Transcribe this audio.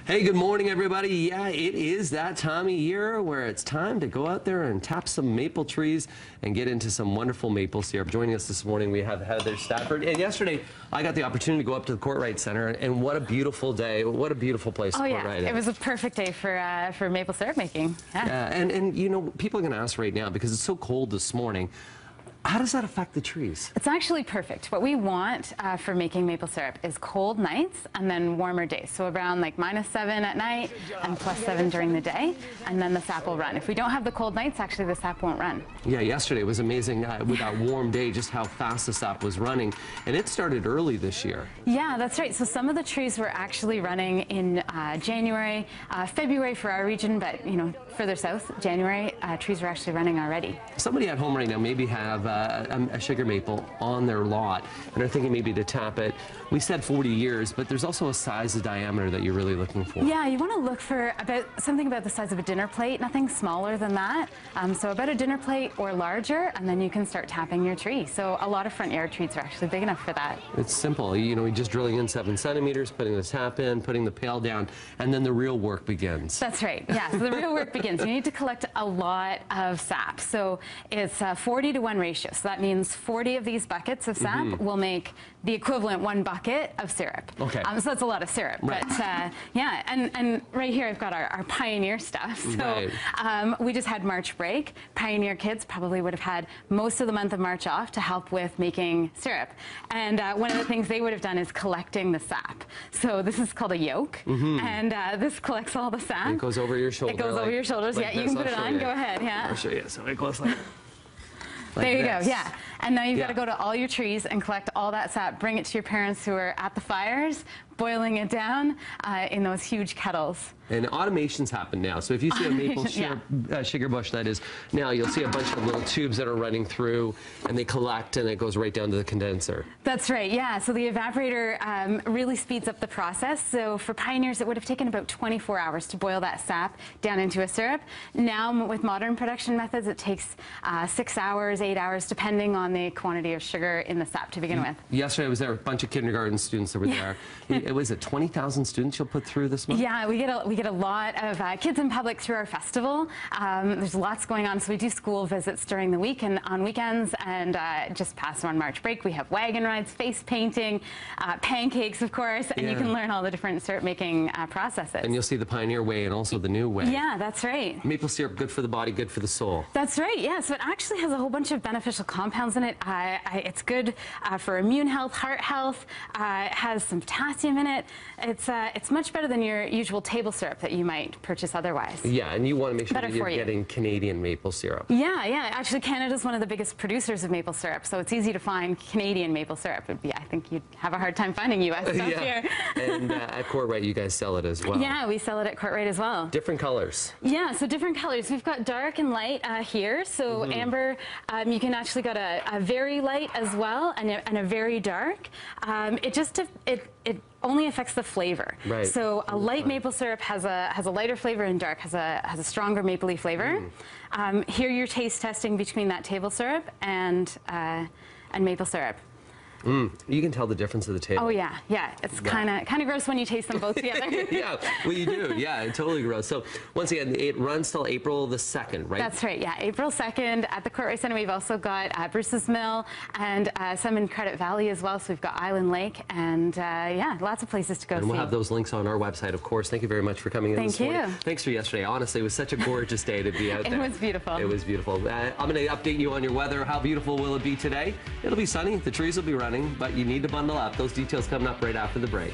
Hey, good morning, everybody. Yeah, it is that time of year where it's time to go out there and tap some maple trees and get into some wonderful maple syrup. Joining us this morning, we have Heather Stafford. And yesterday, I got the opportunity to go up to the Courtright Center, and what a beautiful day. What a beautiful place. Oh, yeah. It was a perfect day for maple syrup making. Yeah, and you know, people are going to ask right now, because it's so cold this morning, how does that affect the trees? It's actually perfect. What we want for making maple syrup is cold nights and then warmer days. So around like -7 at night and +7 during the day, and then the sap will run. If we don't have the cold nights, actually the sap won't run. Yeah, yesterday was amazing with that warm day, just how fast the sap was running. And it started early this year. Yeah, that's right. So some of the trees were actually running in January, February for our region, but you know, further south, January, trees were actually running already. Somebody at home right now maybe have a sugar maple on their lot and are thinking maybe to tap it. We said 40 years, but there's also a size of diameter that you're really looking for. Yeah, you want to look for something about the size of a dinner plate, nothing smaller than that. So about a dinner plate or larger, and then you can start tapping your tree. So a lot of front yard trees are actually big enough for that. It's simple. You know, you're just drilling in 7 centimeters, putting the tap in, putting the pail down, and then the real work begins. That's right. Yeah, so the real work begins. You need to collect a lot of sap. So it's a 40-to-1 ratio. So that means 40 of these buckets of sap will make the equivalent 1 bucket of syrup. Okay. So that's a lot of syrup. Right. But yeah, and right here I've got our Pioneer stuff. So we just had March break. Pioneer kids probably would have had most of the month of March off to help with making syrup. And one of the things they would have done is collecting the sap. So this is called a yoke, and this collects all the sap. It goes over your shoulder. It goes over your shoulders. Like yeah, you can put it on. Go ahead. Yeah. I'll show you. So it goes like. There you go, yeah. And now you've got to go to all your trees and collect all that sap, bring it to your parents who are at the fires, boiling it down in those huge kettles. And automations happen now. So if you see a maple sugar bush, that is, now you'll see a bunch of little tubes that are running through, and they collect, and it goes right down to the condenser. That's right, yeah. So the evaporator really speeds up the process. So for Pioneers, it would have taken about 24 hours to boil that sap down into a syrup. Now, with modern production methods, it takes 6 hours, 8 hours, depending on the quantity of sugar in the sap to begin with. Yesterday I was there, a bunch of kindergarten students that were there. It was 20,000 students you'll put through this month? Yeah, we get a lot of kids in public through our festival. There's lots going on, so we do school visits during the week and on weekends, and just past on March break, we have wagon rides, face painting, pancakes, of course, and you can learn all the different syrup making processes. And you'll see the Pioneer way and also the new way. Yeah, that's right. Maple syrup, good for the body, good for the soul. That's right, yeah. So it actually has a whole bunch of beneficial compounds in it. It's good for immune health, heart health. It has some potassium in it. It's much better than your usual table syrup that you might purchase otherwise. Yeah, and you want to make sure that you're getting Canadian maple syrup. Yeah, yeah. Actually, Canada's one of the biggest producers of maple syrup, so it's easy to find Canadian maple syrup. I think you'd have a hard time finding U.S. stuff here. And at Courtright, you guys sell it as well. Yeah, we sell it at Courtright as well. Different colors. Yeah, so different colors. We've got dark and light here. So amber, you can actually got a very light as well, and a very dark. It only affects the flavor. Right. So a light maple syrup has a lighter flavor, and dark has a stronger mapley flavor. Here you're taste testing between that table syrup and maple syrup. You can tell the difference of the table. Oh yeah, yeah. It's kind of gross when you taste them both together. Yeah, well you do. Yeah, totally gross. So once again, it runs till April the 2nd, right? That's right. Yeah, April 2nd at the Courtright Center. We've also got Bruce's Mill and some in Credit Valley as well. So we've got Island Lake and yeah, lots of places to go. And we'll have those links on our website, of course. Thank you very much for coming in this morning. Thank you. Thanks for yesterday. Honestly, it was such a gorgeous day to be out there. It was beautiful. It was beautiful. I'm going to update you on your weather. How beautiful will it be today? It'll be sunny. The trees will be running, but you need to bundle up. Those details coming up right after the break.